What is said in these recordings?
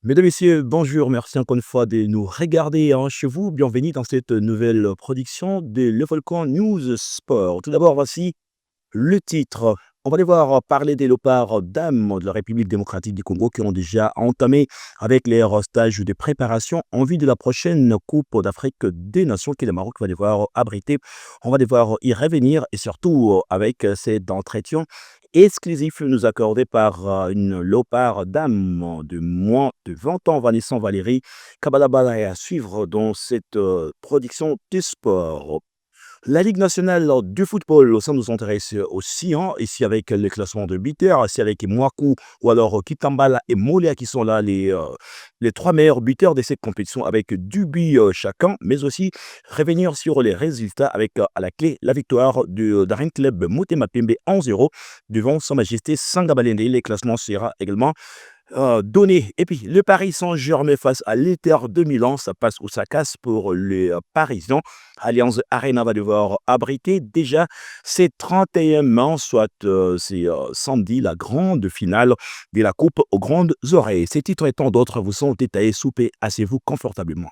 Mesdames, Messieurs, bonjour. Merci encore une fois de nous regarder chez vous. Bienvenue dans cette nouvelle production de Le Volcan News Sport. Tout d'abord, voici le titre. On va devoir parler des léopards dames de la République démocratique du Congo qui ont déjà entamé avec leur stage de préparation en vue de la prochaine Coupe d'Afrique des Nations que le Maroc va devoir abriter. On va devoir y revenir et surtout avec cet entretien exclusif nous accordé par une léopard dame de moins de 20 ans, Vanessa Valérie Kabalabala, est à suivre dans cette production de sport. La Ligue nationale du football, ça nous intéresse aussi, hein, ici avec le classement de buteurs, ici avec Mouakou ou alors Kitambala et Molia qui sont là les trois meilleurs buteurs de cette compétition avec 2 buts chacun, mais aussi revenir sur les résultats avec à la clé la victoire du Daring Club Motema Pembe 1-0 devant Sa Majesté Sangabalende. Les classements sera également donné. Et puis, le Paris Saint-Germain face à l'Inter de Milan, ça passe ou ça casse pour les Parisiens. Allianz Arena va devoir abriter déjà ces 31 mains, soit c'est samedi, la grande finale de la Coupe aux grandes oreilles. Ces titres et tant d'autres vous sont détaillés sous P. Asseyez-vous confortablement.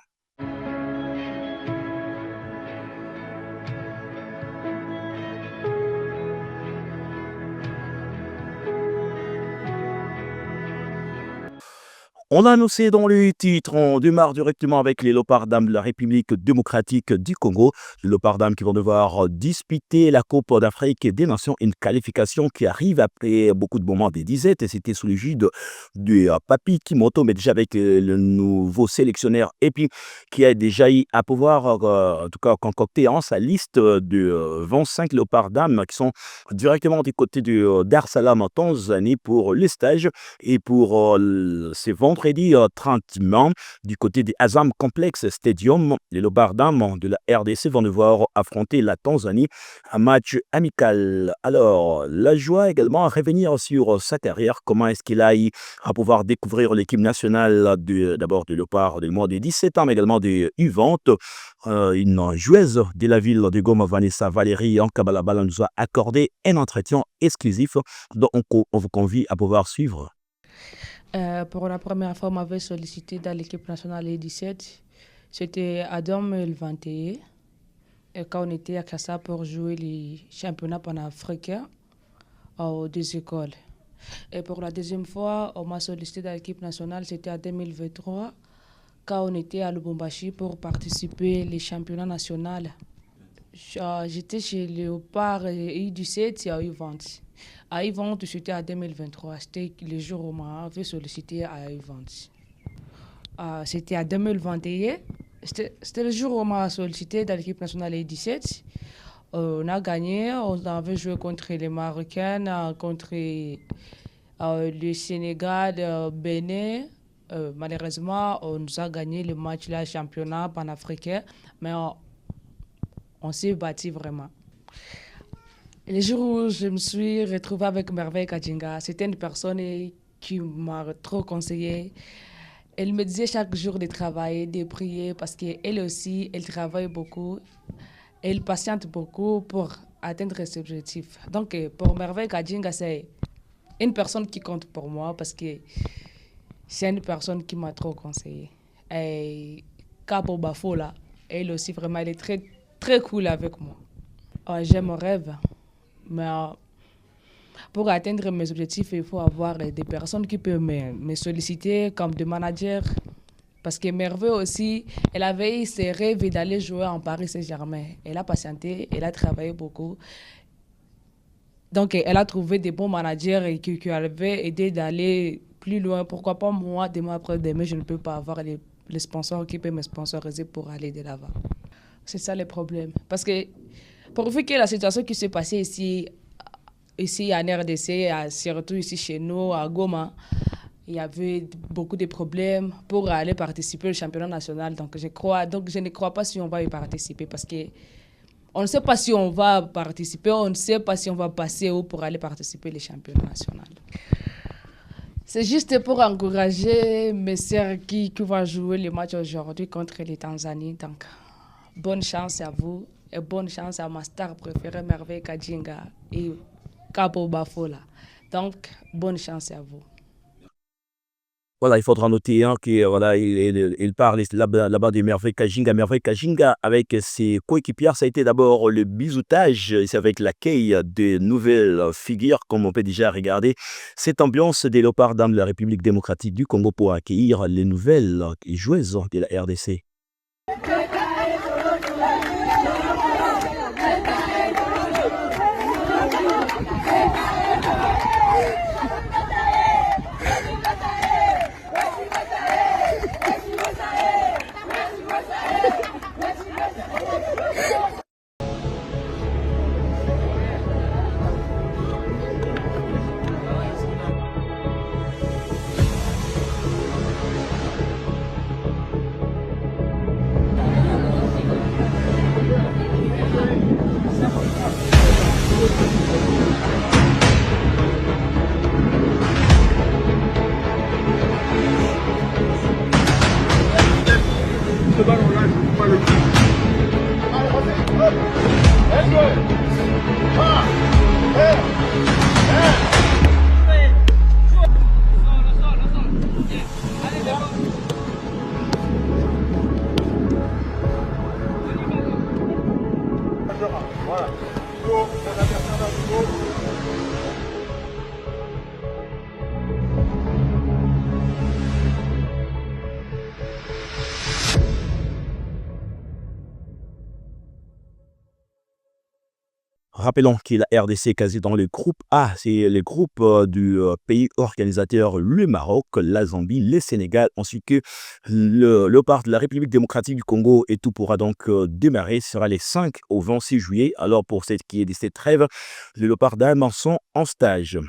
On a annoncé dans le titre, on démarre directement avec les léopards dames de la République démocratique du Congo. Les léopards dames qui vont devoir disputer la Coupe d'Afrique des Nations, une qualification qui arrive après beaucoup de moments des disettes. Et c'était sous l'égide de Papi Kimoto, mais déjà avec le nouveau sélectionneur et puis qui a déjà eu à pouvoir, en tout cas, concocter sa liste de 25 léopards dames qui sont directement du côté de Dar Salam en Tanzanie pour les stages. Et pour ce vendredi 30 mai, du côté des Azam Complex Stadium, les Lobardam de la RDC vont devoir affronter la Tanzanie, un match amical. Alors, la joie également à revenir sur sa carrière, comment est-ce qu'il a eu à pouvoir découvrir l'équipe nationale d'abord de Léopard des moins de 17 ans, mais également des U20. Une joueuse de la ville de Goma, Vanessa Valérie en Kabalabala, nous a accordé un entretien exclusif dont on vous convie à pouvoir suivre. Pour la première fois, on m'avait sollicité dans l'équipe nationale U17. C'était en 2021. Et quand on était à Kassa pour jouer les championnats panafricains aux deux écoles. Et pour la deuxième fois, on m'a sollicité dans l'équipe nationale, c'était en 2023, quand on était à Lubumbashi pour participer aux championnats nationaux. J'étais chez Léopard et U17 et à U20. À U20, c'était en 2023. C'était le jour où on m'avait sollicité à U20. C'était en 2021. C'était le jour où on m'a sollicité dans l'équipe nationale U17. On a gagné. On avait joué contre les Marocains, contre le Sénégal, Bénin. Malheureusement, on nous a gagné le match là, championnat panafricain. Mais on s'est battu vraiment. Le jour où je me suis retrouvée avec Merveille Kadjinga, c'était une personne qui m'a trop conseillé. Elle me disait chaque jour de travailler, de prier, parce qu'elle aussi, elle travaille beaucoup. Elle patiente beaucoup pour atteindre ses objectifs. Donc, pour Merveille Kadjinga, c'est une personne qui compte pour moi, parce que c'est une personne qui m'a trop conseillé. Et Capo Bafo, là, elle aussi, vraiment, elle est très, très cool avec moi. J'ai mon rêve. Mais pour atteindre mes objectifs, il faut avoir des personnes qui peuvent me solliciter comme des managers. Parce que Merveille aussi, elle avait eu ses rêves d'aller jouer en Paris Saint-Germain. Elle a patienté, elle a travaillé beaucoup. Donc, elle a trouvé des bons managers qui avaient aidé d'aller plus loin. Pourquoi pas moi, demain après-demain, je ne peux pas avoir les sponsors qui peuvent me sponsoriser pour aller de l'avant. C'est ça le problème. Parce que, pourvu que la situation qui s'est passée ici en RDC, surtout ici chez nous, à Goma, il y avait beaucoup de problèmes pour aller participer au championnat national. Donc, je ne crois pas si on va y participer parce que on ne sait pas si on va participer, on ne sait pas si on va passer où pour aller participer au championnat national. C'est juste pour encourager mes sœurs qui vont jouer le match aujourd'hui contre les Tanzaniens. Donc, bonne chance à vous et bonne chance à ma star préférée, Merveille Kadjinga et Capo Bafola. Donc, bonne chance à vous. Voilà, il faudra noter hein, que voilà, il parle là-bas de Merveille Kajinga. Merveille Kajinga avec ses coéquipiers, ça a été d'abord le bisoutage, c'est avec l'accueil de nouvelles figures, comme on peut déjà regarder cette ambiance des Léopards dans la République démocratique du Congo pour accueillir les nouvelles joueuses de la RDC. Rappelons que la RDC est quasi dans le groupe A, c'est le groupe du pays organisateur, le Maroc, la Zambie, le Sénégal, ainsi que le Léopard de la République démocratique du Congo. Et tout pourra donc démarrer, ce sera les 5 au 26 juillet. Alors pour ce qui est de cette trêve, le Léopard d'Allemagne sont en stage.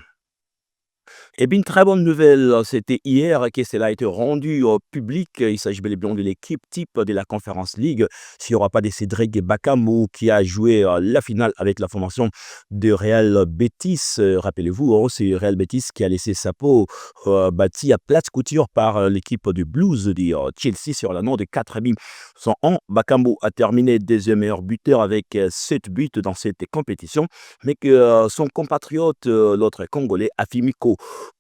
Et bien, une très bonne nouvelle, c'était hier que cela a été rendu au public. Il s'agit bel et bien de l'équipe type de la Conference League. S'il n'y aura pas de Cédric Bakambu qui a joué la finale avec la formation de Real Betis. Rappelez-vous, hein, c'est Real Betis qui a laissé sa peau bâtie à plate couture par l'équipe du Blues de Chelsea sur la note de 4-1. Bakambu a terminé deuxième meilleur buteur avec 7 buts dans cette compétition, mais que son compatriote, l'autre Congolais, Afimiko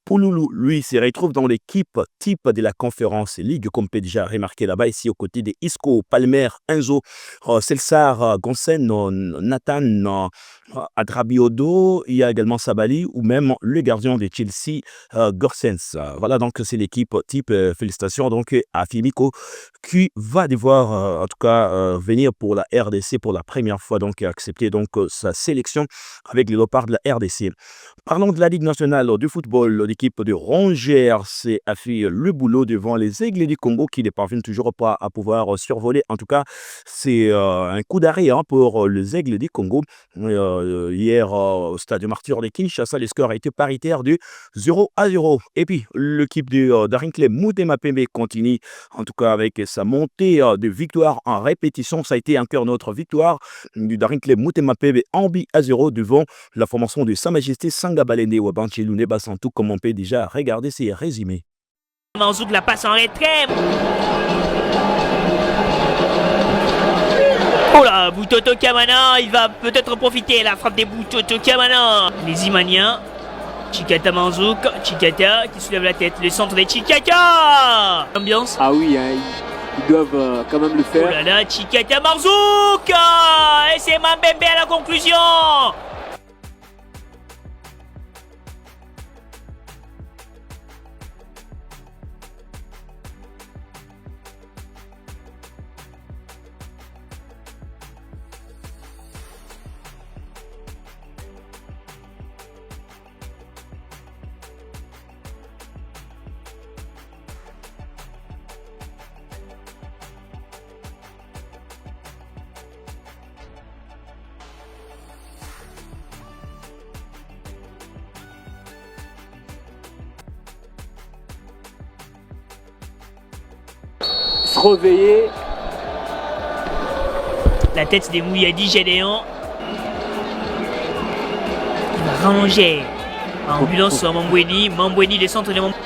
Pouloulou, lui, se retrouve dans l'équipe type de la Conférence Ligue, comme peut déjà remarquer là-bas, ici aux côtés de Isco, Palmer, Enzo, Celsar, Gonsen, Nathan, Adrabiodo, il y a également Sabali ou même le gardien de Chelsea, Gorsens. Voilà, donc c'est l'équipe type. Félicitations donc à Fimiko qui va devoir en tout cas venir pour la RDC pour la première fois, donc accepter donc sa sélection avec les Léopards de la RDC. Parlons de la Ligue nationale de football. L'équipe de Rangers a fait le boulot devant les Aigles du Congo qui ne parviennent toujours pas à pouvoir survoler. En tout cas, c'est un coup d'arrêt pour les Aigles du Congo. Hier, au stade Martyr de Kinshasa, le score a été paritaire de 0-0. Et puis, l'équipe de Darinkley Motema Pembe continue, en tout cas avec sa montée de victoire en répétition. Ça a été encore notre victoire du Darinkley Motema Pembe en 0 devant la formation de Sa Majesté Sangabalende ou Abanchelune Basantou, comme on peut déjà regarder ces résumés. Manzouk la passe en retrait. Oh là, Boutoto Kamana, il va peut-être profiter la frappe des Boutoto Kamana. Les Imaniens, Chikata Manzouk, Chikata qui soulève la tête, le centre des Chikata. Ambiance. Ah oui, hein, ils doivent quand même le faire. Oh là là, Chikata Manzouk. Et c'est Mambembe à la conclusion. Se réveiller. La tête des Mouyadi Gédéon. Il va ranger. Ambulance sur Mambweni. Mambweni, les centres de Mambweni.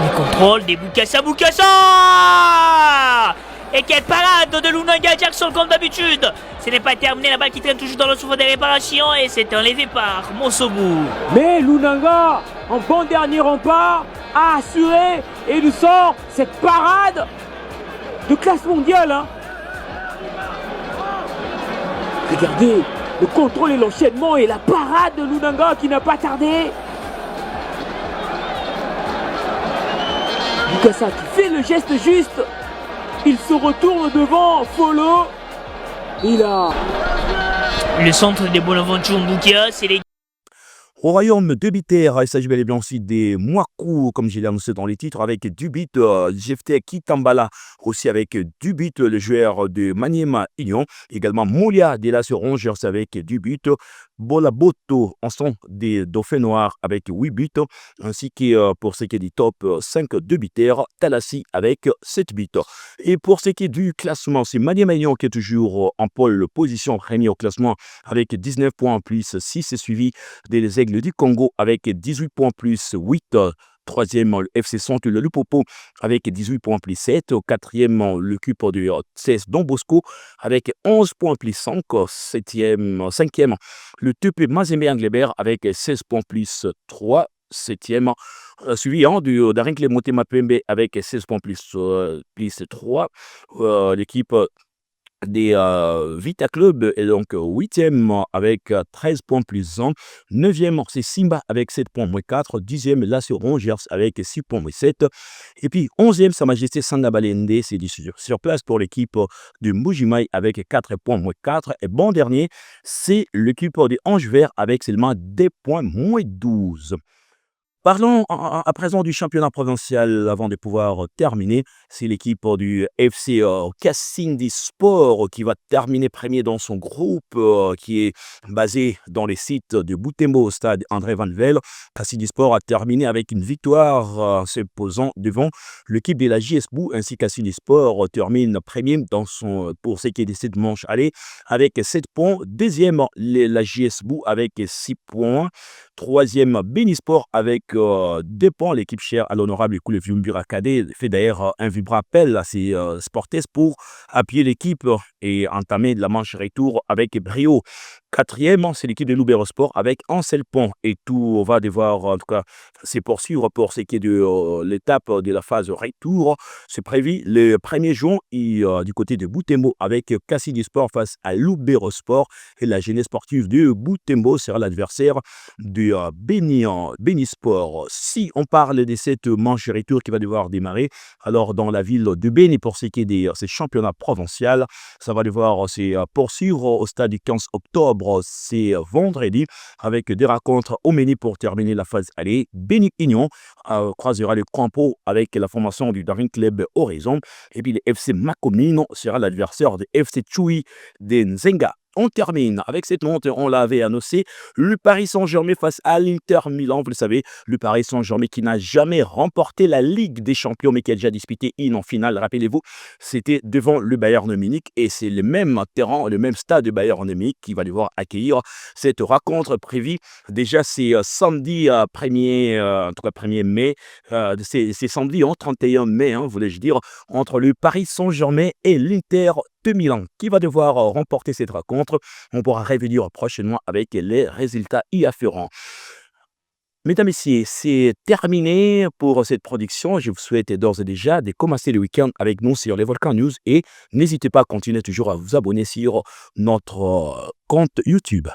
Les contrôles des Boukassa. Et quelle parade de Lunanga Jackson comme d'habitude. Ce n'est pas terminé, la balle qui traîne toujours dans le souffle des réparations et c'est enlevé par Mosobu. Mais Lunanga, en bon dernier rempart, a assuré et nous sort cette parade de classe mondiale. Hein. Regardez le contrôle et l'enchaînement et la parade de Lunanga qui n'a pas tardé. Lukasa qui fait le geste juste. Il se retourne devant Follow. Il a... Le centre des Bonaventure Mbukia, c'est les... Au royaume de Biter, il s'agit bel et bien aussi des Mwaku, comme je l'ai annoncé dans les titres, avec Dubit, Jefte Kitambala, aussi avec Dubit, le joueur de Maniema Union, également Molia de la Rangers avec Dubit, Bolaboto, en son des Dauphins Noirs avec 8 buts, ainsi que pour ce qui est du top 5 de Biter, Talassi avec 7 buts. Et pour ce qui est du classement, c'est Maniema Union qui est toujours en pole position, premier au classement avec 19 points plus 6, et suivi des Aigles du Congo avec 18 points plus 8. Troisième, le FC Centre le Lupopo avec 18 points plus 7. Quatrième, le CUP du 16 Don Bosco avec 11 points plus 5. Cinquième, le TP Mazembe Anglebert avec 16 points plus 3. Septième, suivi du Darinkle Motema Pembe avec 16 points plus 3. L'équipe des Vita Club est donc 8e avec 13 points plus 1. 9e, c'est Simba avec 7 points moins 4. 10e, Lazio Rangers avec 6 points moins 7. Et puis 11e, Sa Majesté Sanda Balende, c'est sur place pour l'équipe de Mujimai avec 4 points moins 4. Et bon dernier, c'est l'équipe des Anges Verts avec seulement des points moins 12. Parlons à présent du championnat provincial avant de pouvoir terminer. C'est l'équipe du FC Cassindi Sport qui va terminer premier dans son groupe qui est basé dans les sites de Butembo au stade André Van Vel. Cassindi Sport a terminé avec une victoire se posant devant l'équipe de la JSBU ainsi Cassindi Sport termine premier pour ce qui est des 7 manches aller avec 7 points. Deuxième, la JSBU avec 6 points. Troisième, Benisport avec 2 points. L'équipe chère à l'honorable Koulevium Burakade fait d'ailleurs un vibrant appel à ses sportifs pour appuyer l'équipe et entamer la manche retour avec brio. Quatrième, c'est l'équipe de Louberosport avec un seul point. Et tout va devoir, en tout cas, se poursuivre pour ce qui est de l'étape de la phase retour. C'est prévu le 1er juin du côté de Butembo avec Cassidi Sport face à Louberosport. Et la jeunesse sportive de Butembo sera l'adversaire de Benisport. Si on parle de cette manche retour qui va devoir démarrer, alors dans la ville de Beni pour ce qui est de ces championnats provinciaux, ça va devoir se poursuivre au stade du 15 octobre. C'est vendredi avec des rencontres au Meni pour terminer la phase aller. Beni Union croisera le Campo avec la formation du Daring Club Horizon. Et puis le FC Makomino sera l'adversaire de FC Chui de Nzenga. On termine avec cette montre, on l'avait annoncé, le Paris Saint-Germain face à l'Inter Milan. Vous le savez, le Paris Saint-Germain qui n'a jamais remporté la Ligue des Champions, mais qui a déjà disputé une en finale, rappelez-vous, c'était devant le Bayern Munich et c'est le même terrain, le même stade de Bayern Munich qui va devoir accueillir cette rencontre prévue. Déjà, c'est samedi 1er mai, c'est samedi 31 mai, voulais-je dire, entre le Paris Saint-Germain et l'Inter de Milan qui va devoir remporter cette rencontre. On pourra revenir prochainement avec les résultats y afférents. Mesdames et messieurs, c'est terminé pour cette production. Je vous souhaite d'ores et déjà de commencer le week-end avec nous sur les Volcans News et n'hésitez pas à continuer toujours à vous abonner sur notre compte YouTube.